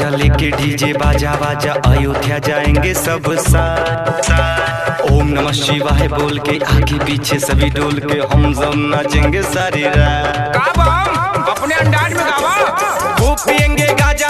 गाजा लेके डीजे बाजा बाजा अयोध्या जाएंगे सब साथ। ओम नमः शिवाय बोल के आगे पीछे सभी डोल के हम सब नाचेंगे सारी रात। अपने अंदाज में गावा। खूब पिएंगे गाजा